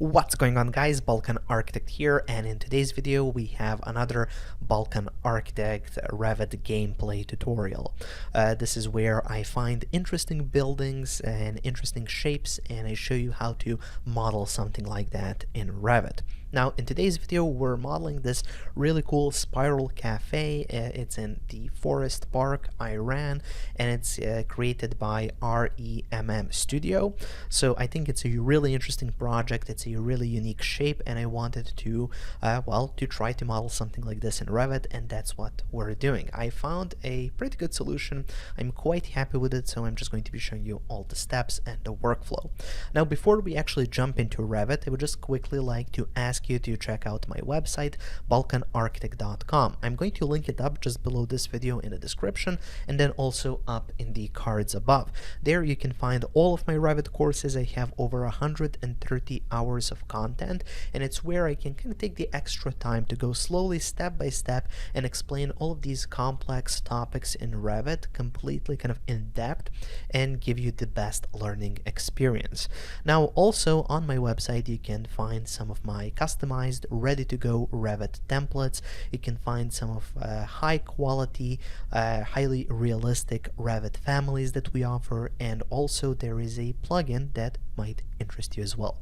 What's going on, guys? Balkan Architect here, and in today's video we have another Balkan Architect Revit gameplay tutorial. This is where I find interesting buildings and interesting shapes, and I show you how to model something like that in Revit. Now, in today's video, we're modeling this really cool spiral cafe. It's in the Forest Park, Iran, and it's created by REMM Studio. So I think it's a really interesting project. It's a really unique shape, and I wanted to, to try to model something like this in Revit, and that's what we're doing. I found a pretty good solution. I'm quite happy with it, so I'm just going to be showing you all the steps and the workflow. Now, before we actually jump into Revit, I would just quickly like to ask you to check out my website, balkanarchitect.com. I'm going to link it up just below this video in the description, and then also up in the cards above. There you can find all of my Revit courses. I have over 130 hours of content, and it's where I can kind of take the extra time to go slowly, step by step, and explain all of these complex topics in Revit completely kind of in depth and give you the best learning experience. Now, also on my website you can find some of my customized, ready-to-go Revit templates. You can find some of high quality, highly realistic Revit families that we offer, and also there is a plugin that might interest you as well.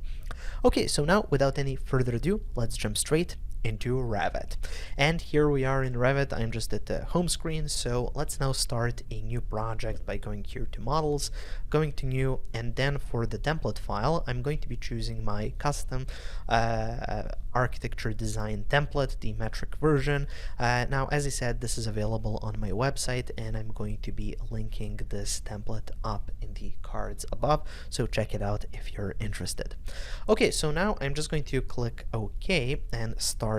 Okay, so now without any further ado, let's jump straight into Revit. And here we are in Revit. I'm just at the home screen, so let's now start a new project by going here to models, going to new, and then for the template file I'm going to be choosing my custom architecture design template, the metric version. Now, as I said, this is available on my website, and I'm going to be linking this template up in the cards above, so check it out if you're interested. Okay, so now I'm just going to click OK and start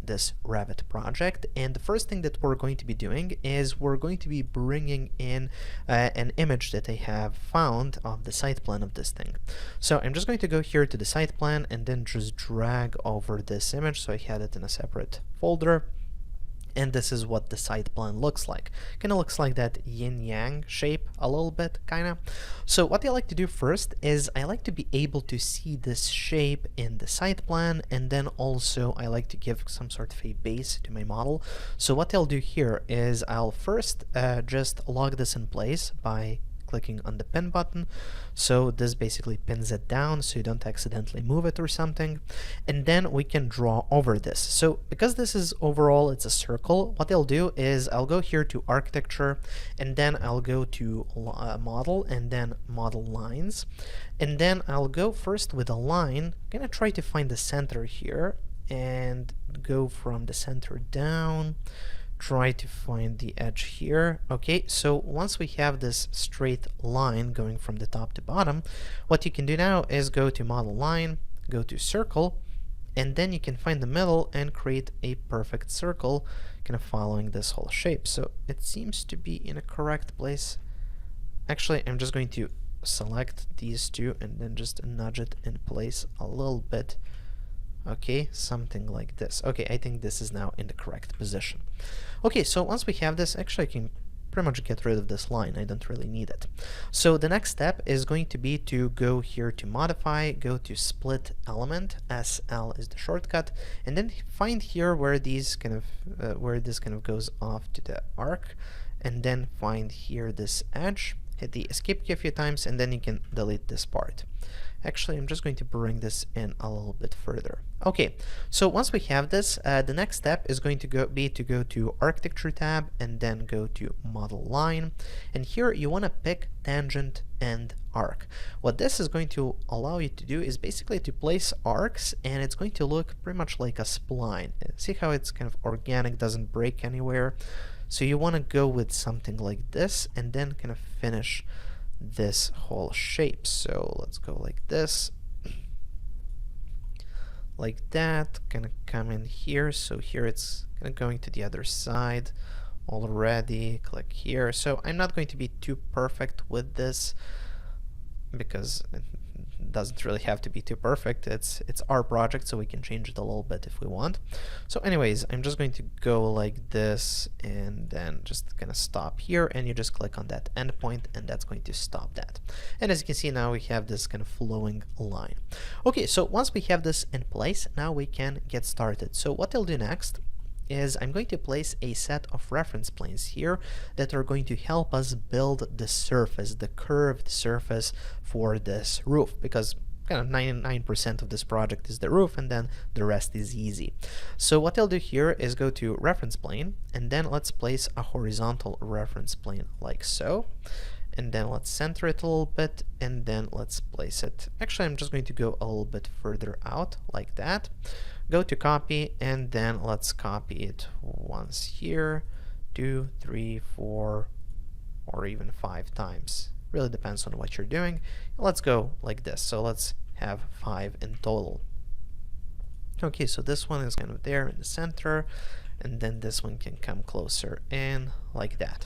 this Revit project, and the first thing that we're going to be doing is we're going to be bringing in an image that I have found of the site plan of this thing. So I'm just going to go here to the site plan and then just drag over this image, so I had it in a separate folder. And this is what the site plan looks like. Kind of looks like that yin-yang shape a little bit, kind of. So what I like to do first is I like to be able to see this shape in the site plan, and then also I like to give some sort of a base to my model. So what I'll do here is I'll first just log this in place by clicking on the pin button. So this basically pins it down so you don't accidentally move it or something, and then we can draw over this. So because this is overall it's a circle, what I'll do is I'll go here to architecture, and then I'll go to model, and then model lines, and then I'll go first with a line. I'm gonna try to find the center here and go from the center down, try to find the edge here. Okay, so once we have this straight line going from the top to bottom, what you can do now is go to model line, go to circle, and then you can find the middle and create a perfect circle kind of following this whole shape. So it seems to be in a correct place. Actually, I'm just going to select these two and then just nudge it in place a little bit. Okay, something like this. Okay, I think this is now in the correct position. Okay, so once we have this, actually I can pretty much get rid of this line. I don't really need it. So the next step is going to be to go here to modify, go to split element, SL is the shortcut, and then find here where these kind of where this kind of goes off to the arc, and then find here this edge, hit the escape key a few times, and then you can delete this part. Actually, I'm just going to bring this in a little bit further. Okay, so once we have this, the next step is going to go to Architecture tab, and then go to Model Line. And here you want to pick Tangent and Arc. What this is going to allow you to do is basically to place arcs, and it's going to look pretty much like a spline. See how it's kind of organic, doesn't break anywhere? So you want to go with something like this, and then kind of finish this whole shape. So let's go like this, like that, gonna come in here. So here it's kind of going to the other side already. Click here. So I'm not going to be too perfect with this because doesn't really have to be too perfect. It's our project, so we can change it a little bit if we want. So anyways, I'm just going to go like this and then just kind of stop here, and you just click on that endpoint and that's going to stop that. And as you can see, now we have this kind of flowing line. Okay, so once we have this in place, now we can get started. So what I'll do next is I'm going to place a set of reference planes here that are going to help us build the surface, the curved surface for this roof, because kind of 99% of this project is the roof, and then the rest is easy. So what I'll do here is go to reference plane, and then let's place a horizontal reference plane like so. And then let's center it a little bit, and then let's place it. Actually, I'm just going to go a little bit further out like that. Go to copy, and then let's copy it once here, 2, 3, 4, or even 5 times. Really depends on what you're doing. Let's go like this. So let's have 5 in total. Okay, so this one is kind of there in the center, and then this one can come closer in like that.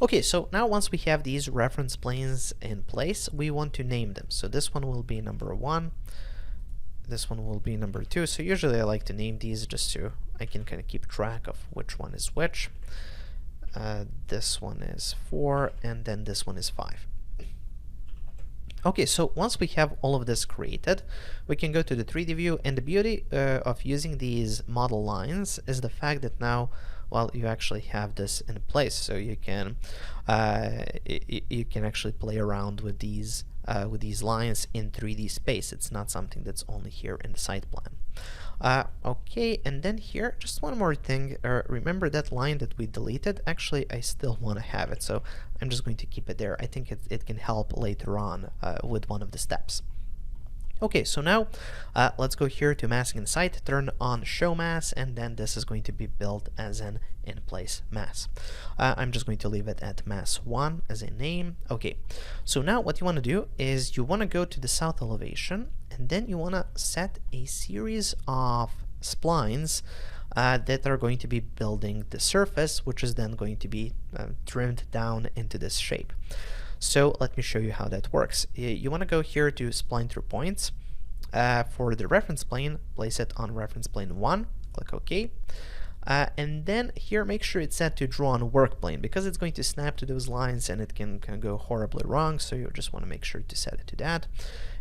Okay, so now once we have these reference planes in place, we want to name them. So this one will be number 1. This one will be number 2. So usually I like to name these just so I can kind of keep track of which one is which. This one is 4, and then this one is 5. Okay, so once we have all of this created, we can go to the 3D view, and the beauty of using these model lines is the fact that now, well, you actually have this in place, so you can actually play around with these lines in 3D space. It's not something that's only here in the site plan. Okay, and then here, just one more thing. Remember that line that we deleted? Actually, I still want to have it, so I'm just going to keep it there. I think it can help later on with one of the steps. Okay, so now let's go here to masking the site, turn on show mass, and then this is going to be built as an in-place mass. I'm just going to leave it at mass 1 as a name. Okay, so now what you want to do is you want to go to the south elevation, and then you want to set a series of splines that are going to be building the surface, which is then going to be trimmed down into this shape. So let me show you how that works. You want to go here to spline through points. For the reference plane, place it on reference plane 1, click OK. And then here, make sure it's set to draw on work plane, because it's going to snap to those lines and it can go horribly wrong, so you just want to make sure to set it to that.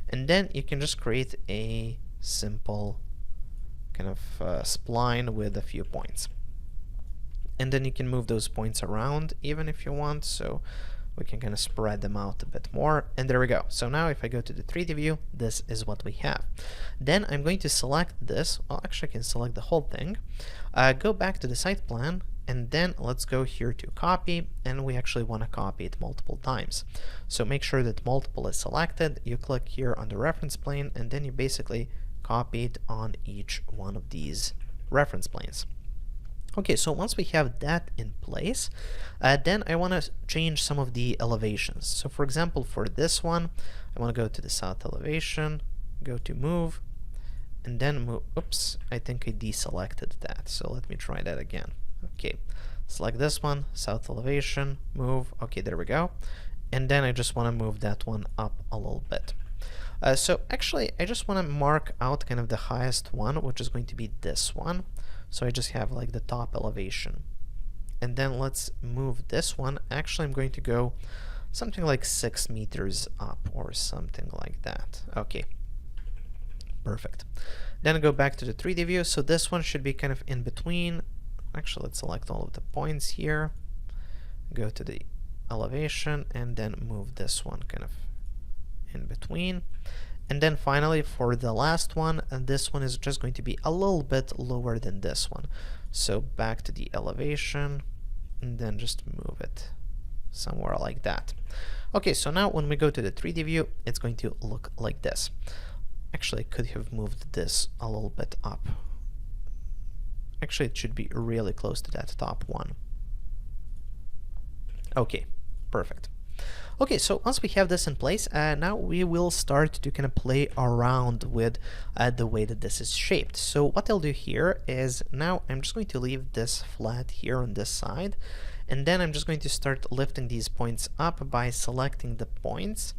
And then you can just create a simple kind of spline with a few points. And then you can move those points around even if you want, so we can kind of spread them out a bit more, and there we go. So now if I go to the 3D view, this is what we have. Then I'm going to select this. Well, actually I can select the whole thing. Go back to the site plan, and then let's go here to copy, and we actually want to copy it multiple times. So make sure that multiple is selected. You click here on the reference plane, and then you basically copy it on each one of these reference planes. Okay, so once we have that in place, then I want to change some of the elevations. So for example, for this one, I want to go to the south elevation, go to move, and then move. Oops, I think I deselected that. So let me try that again. Okay, select this one, south elevation, move. Okay, there we go. And then I just want to move that one up a little bit. So actually, I just want to mark out kind of the highest one, which is going to be this one. So I just have like the top elevation. And then let's move this one. Actually, I'm going to go something like 6 meters up or something like that. Okay, perfect. Then go back to the 3D view. So this one should be kind of in between. Actually, let's select all of the points here. Go to the elevation and then move this one kind of in between. And then finally, for the last one, this one is just going to be a little bit lower than this one. So back to the elevation, and then just move it somewhere like that. Okay, so now when we go to the 3D view, it's going to look like this. Actually, I could have moved this a little bit up. Actually, it should be really close to that top one. Okay, perfect. Okay, so once we have this in place, now we will start to kind of play around with the way that this is shaped. So what I'll do here is now I'm just going to leave this flat here on this side, and then I'm just going to start lifting these points up by selecting the points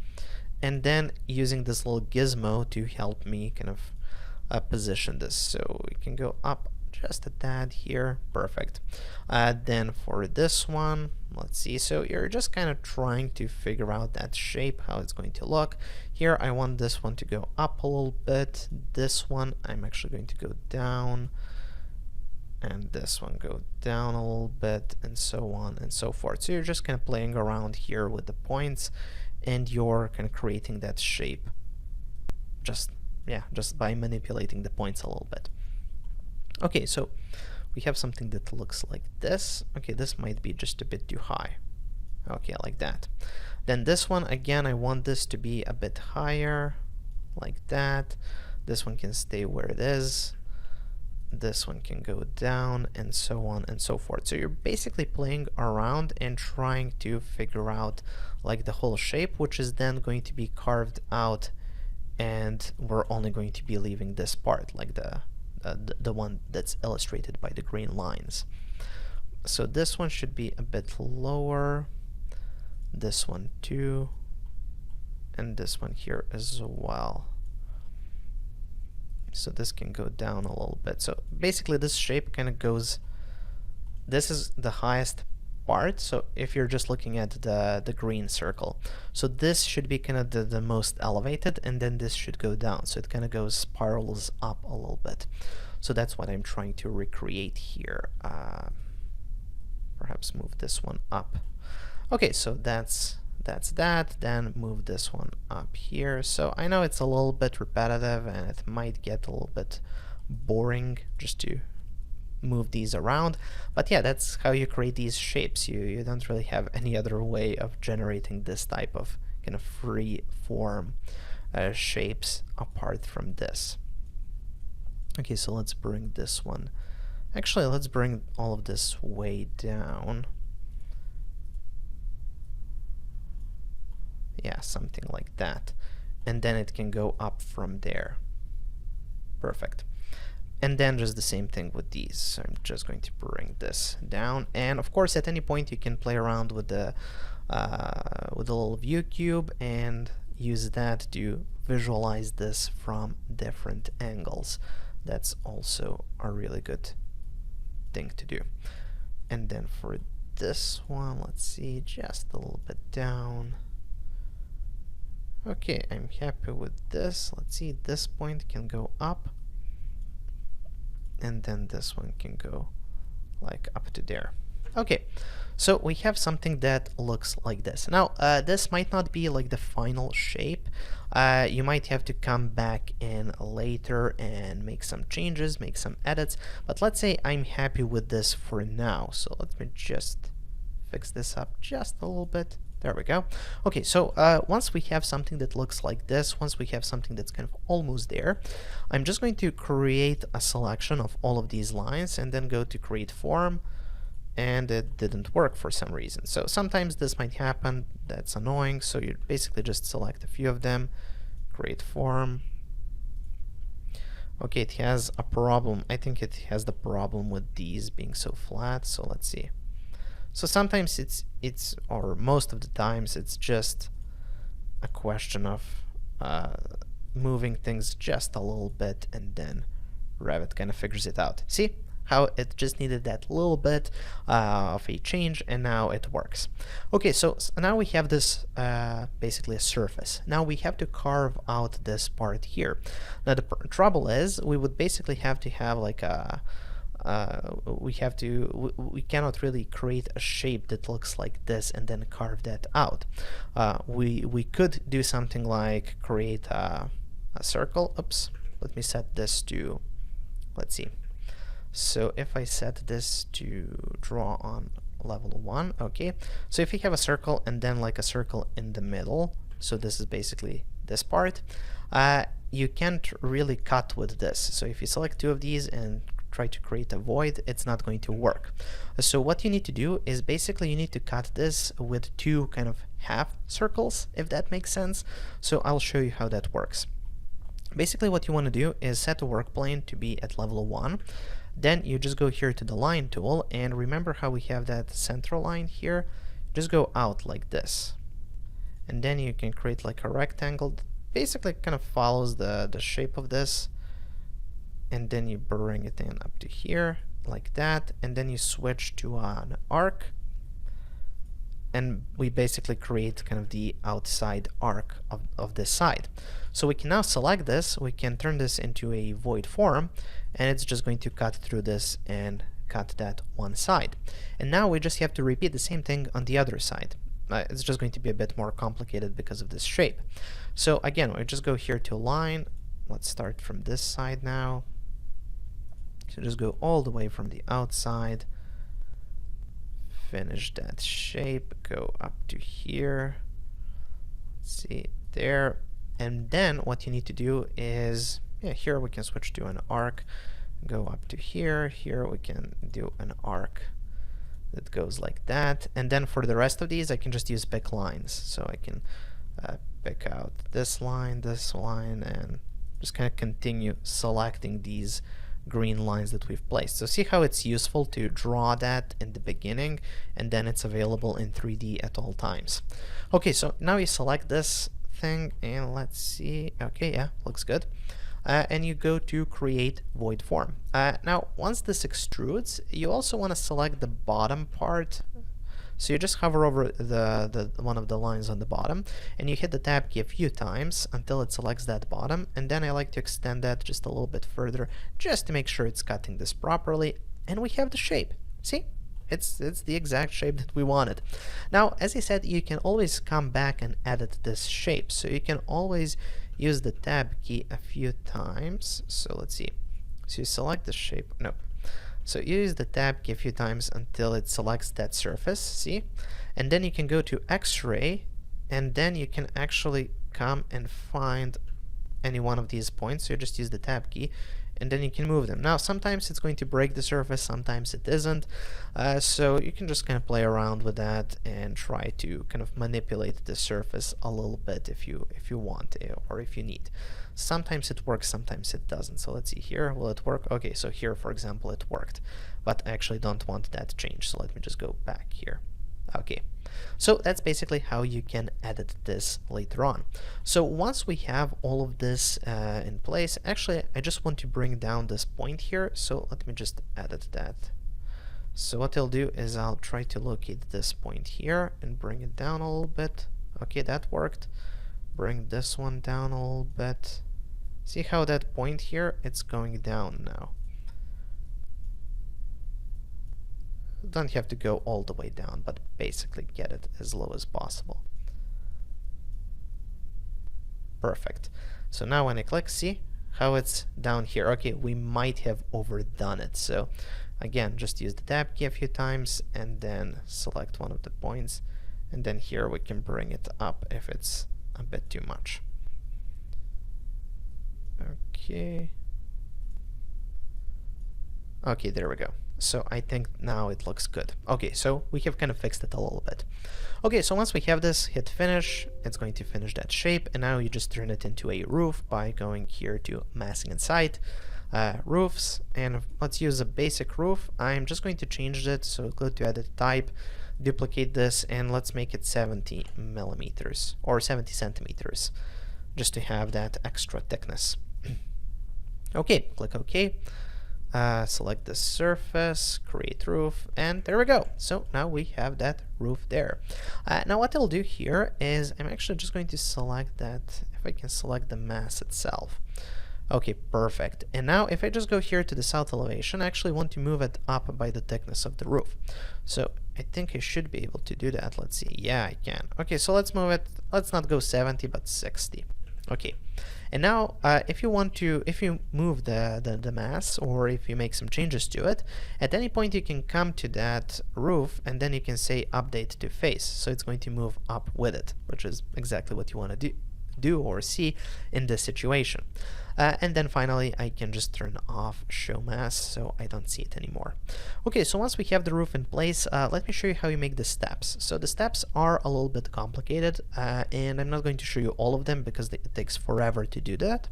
and then using this little gizmo to help me kind of position this. So we can go up just a tad here. Perfect. Then for this one, let's see. So you're just kind of trying to figure out that shape, how it's going to look. Here I want this one to go up a little bit. This one I'm actually going to go down, and this one go down a little bit, and so on and so forth. So you're just kind of playing around here with the points, and you're kind of creating that shape just by manipulating the points a little bit. Okay, so we have something that looks like this. Okay, this might be just a bit too high. Okay, like that. Then this one, again, I want this to be a bit higher, like that. This one can stay where it is. This one can go down, and so on and so forth. So you're basically playing around and trying to figure out like the whole shape, which is then going to be carved out, and we're only going to be leaving this part, like the one that's illustrated by the green lines. So this one should be a bit lower, this one too, and this one here as well. So this can go down a little bit. So basically this shape kind of goes, this is the highest part. So if you're just looking at the green circle, so this should be kind of the most elevated, and then this should go down. So it kind of goes, spirals up a little bit. So that's what I'm trying to recreate here. Perhaps move this one up. Okay, so that's that. Then move this one up here. So I know it's a little bit repetitive, and it might get a little bit boring just to move these around, but yeah, that's how you create these shapes. You don't really have any other way of generating this type of kind of free form shapes apart from this. Okay, so let's bring this one, actually let's bring all of this way down. Yeah, something like that, and then it can go up from there. Perfect. And then just the same thing with these. So I'm just going to bring this down, and of course at any point you can play around with the little view cube and use that to visualize this from different angles. That's also a really good thing to do. And then for this one, let's see, just a little bit down. Okay, I'm happy with this. Let's see, this point can go up, and then this one can go like up to there. Okay, so we have something that looks like this. Now, this might not be like the final shape. You might have to come back in later and make some changes, make some edits, but let's say I'm happy with this for now. So let me just fix this up just a little bit. There we go. Okay, so once we have something that looks like this, once we have something that's kind of almost there, I'm just going to create a selection of all of these lines and then go to create form, and it didn't work for some reason. So sometimes this might happen, that's annoying, so you basically just select a few of them, create form. Okay, it has a problem. I think it has the problem with these being so flat, so let's see. So sometimes it's or most of the times it's just a question of moving things just a little bit, and then Revit kind of figures it out. See how it just needed that little bit of a change, and now it works. Okay, so now we have this basically a surface. Now we have to carve out this part here. Now the trouble is we would basically have to have like a we cannot really create a shape that looks like this and then carve that out. We could do something like create a circle. Oops, let me set this to, let's see. So if I set this to draw on level 1, okay. So if you have a circle and then like a circle in the middle, so this is basically this part, you can't really cut with this. So if you select two of these and try to create a void, it's not going to work. So what you need to do is basically you need to cut this with two kind of half circles, if that makes sense. So I'll show you how that works. Basically what you want to do is set a work plane to be at level 1. Then you just go here to the line tool, and remember how we have that center line here? Just go out like this. and then you can create like a rectangle that basically kind of follows the shape of this, and then you bring it in up to here like that, and then you switch to an arc, and we basically create kind of the outside arc of this side. So we can now select this, we can turn this into a void form, and it's just going to cut through this and cut that one side. And now we just have to repeat the same thing on the other side. It's just going to be a bit more complicated because of this shape. So again, we just go here to line. Let's start from this side now. So just go all the way from the outside, finish that shape, go up to here, let's see, there, and then what you need to do is, here we can switch to an arc, go up to here, here we can do an arc that goes like that, and then for the rest of these I can just use pick lines, so I can pick out this line, and just kind of continue selecting these green lines that we've placed. So see how it's useful to draw that in the beginning, and then it's available in 3D at all times. Okay, so now you select this thing, and let's see, okay, yeah, looks good. And you go to create void form. Now, once this extrudes, you also want to select the bottom part. So you just hover over the one of the lines on the bottom, and you hit the tab key a few times until it selects that bottom, and then I like to extend that just a little bit further just to make sure it's cutting this properly, and we have the shape. See? It's the exact shape that we wanted. Now, as I said, you can always come back and edit this shape, so you can always use the tab key a few times. So let's see. So you select the shape. No. So you use the tab key a few times until it selects that surface, see? And then you can go to X-ray, and then you can actually come and find any one of these points. So you just use the tab key, and then you can move them. Now, sometimes it's going to break the surface, sometimes it isn't. So you can just kind of play around with that and try to kind of manipulate the surface a little bit if you want or if you need. Sometimes it works, sometimes it doesn't. So let's see here, will it work? Okay, so here, for example, it worked, but I actually don't want that change. So let me just go back here. Okay, so that's basically how you can edit this later on. So once we have all of this in place, actually, I just want to bring down this point here. So let me just edit that. So what I'll do is I'll try to locate this point here and bring it down a little bit. Okay, that worked. Bring this one down a little bit. See how that point here, it's going down now. Don't have to go all the way down, but basically get it as low as possible. Perfect. So now when I click, see how it's down here. Okay, we might have overdone it. So again, just use the tab key a few times and then select one of the points. And then here we can bring it up if it's a bit too much. Okay. Okay, there we go. So I think now it looks good. Okay, so we have kind of fixed it a little bit. Okay, so once we have this, hit finish. It's going to finish that shape, and now you just turn it into a roof by going here to massing and site, roofs, and let's use a basic roof. I'm just going to change it, so go to edit type, duplicate this, and let's make it 70 millimeters or 70 centimeters, just to have that extra thickness. Okay, click OK. Select the surface, create roof, and there we go. So now we have that roof there. Now what I'll do here is I'm actually just going to select that, if I can select the mass itself. Okay, perfect. And now if I just go here to the south elevation, I actually want to move it up by the thickness of the roof. So I think I should be able to do that. Let's see. Yeah, I can. Okay, so let's move it. Let's not go 70, but 60. Okay. And now, if you move the mass, or if you make some changes to it, at any point you can come to that roof, and then you can say update to face. So it's going to move up with it, which is exactly what you want to do or see in this situation. And then finally I can just turn off show mask so I don't see it anymore. Okay, so once we have the roof in place, let me show you how you make the steps. So the steps are a little bit complicated, and I'm not going to show you all of them because it takes forever to do that.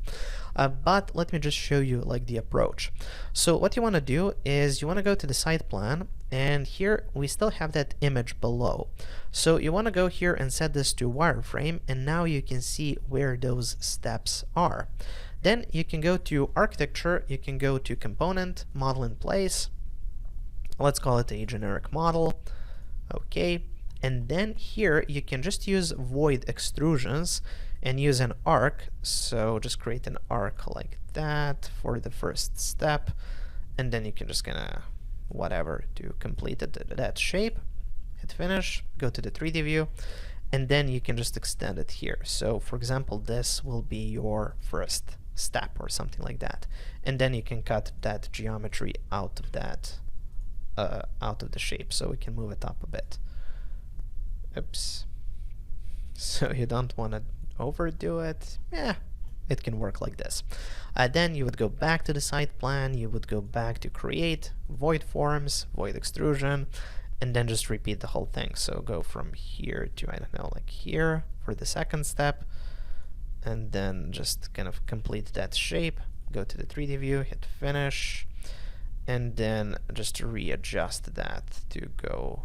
But let me just show you like the approach. So what you want to do is you want to go to the site plan, and here we still have that image below. So you want to go here and set this to wireframe, and now you can see where those steps are. Then you can go to architecture, you can go to component, model in place. Let's call it a generic model. Okay. And then here you can just use void extrusions and use an arc. So just create an arc like that for the first step. And then you can just gonna whatever to complete that shape. Hit finish, go to the 3D view, and then you can just extend it here. So for example, this will be your first step or something like that. And then you can cut that geometry out of that out of the shape, so we can move it up a bit. Oops. So you don't want to overdo it. Yeah, it can work like this. Then you would go back to the site plan, you would go back to create, void forms, void extrusion, and then just repeat the whole thing. So go from here to, I don't know, like here for the second step, and then just kind of complete that shape. Go to the 3D view, hit finish, and then just readjust that to go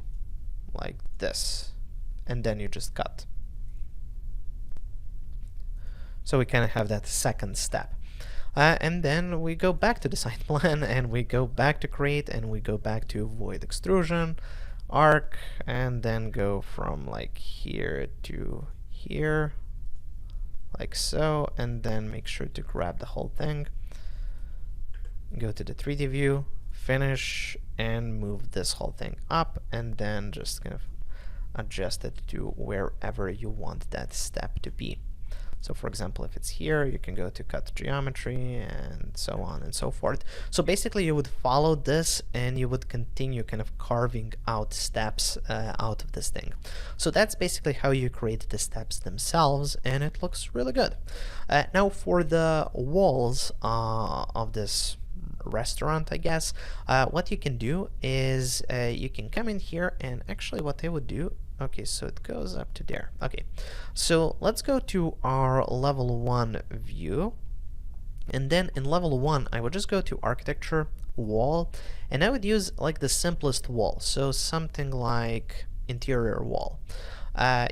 like this, and then you just cut. So we kind of have that second step. And then we go back to the site plan, and we go back to create, and we go back to void extrusion, arc, and then go from like here to here, like so, and then make sure to grab the whole thing. Go to the 3D view, finish, and move this whole thing up, and then just kind of adjust it to wherever you want that step to be. So for example, if it's here, you can go to cut geometry and so on and so forth. So basically you would follow this and you would continue kind of carving out steps out of this thing. So that's basically how you create the steps themselves, and it looks really good. Now for the walls of this restaurant, I guess, what you can do is you can come in here, and actually what I would do, okay, so it goes up to there. Okay, so let's go to our level 1 view, and then in level 1 I would just go to architecture, wall, and I would use like the simplest wall, so something like interior wall.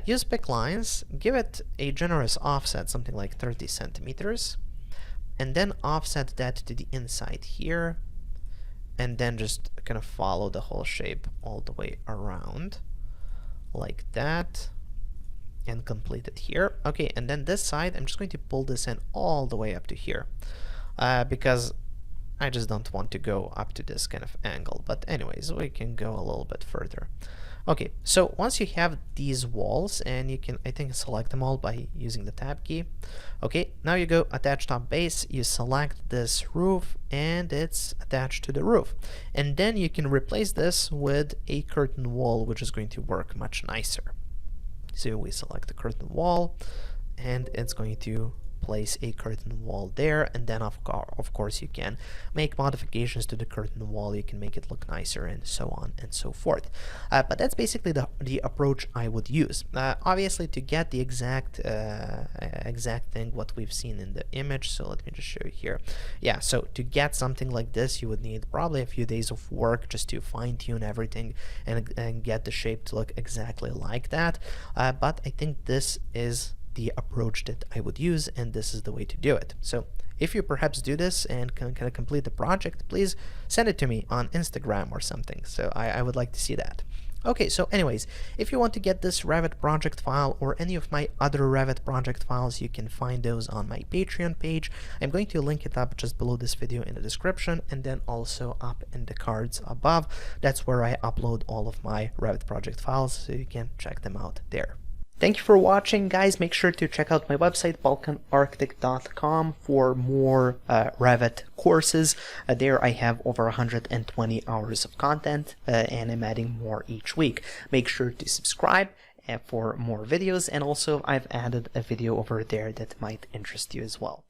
Use pick lines, give it a generous offset, something like 30 centimeters, and then offset that to the inside here, and then just kind of follow the whole shape all the way around like that, and complete it here. Okay, and then this side, I'm just going to pull this in all the way up to here, because I just don't want to go up to this kind of angle. But anyways, we can go a little bit further. Okay, so once you have these walls, and you can, I think, select them all by using the tab key. Okay, now you go attach top base, you select this roof, and it's attached to the roof. And then you can replace this with a curtain wall, which is going to work much nicer. So we select the curtain wall, and it's going to place a curtain wall there, and then of course you can make modifications to the curtain wall, you can make it look nicer, and so on and so forth. But that's basically the approach I would use. Obviously, to get the exact thing what we've seen in the image, so let me just show you here. Yeah, so to get something like this, you would need probably a few days of work just to fine-tune everything and get the shape to look exactly like that. But I think this is the approach that I would use, and this is the way to do it. So if you perhaps do this and can complete the project, please send it to me on Instagram or something. So I would like to see that. Okay, so anyways, if you want to get this Revit project file or any of my other Revit project files, you can find those on my Patreon page. I'm going to link it up just below this video in the description, and then also up in the cards above. That's where I upload all of my Revit project files, so you can check them out there. Thank you for watching, guys. Make sure to check out my website, balkanarchitect.com, for more Revit courses. There I have over 120 hours of content, and I'm adding more each week. Make sure to subscribe for more videos, and also I've added a video over there that might interest you as well.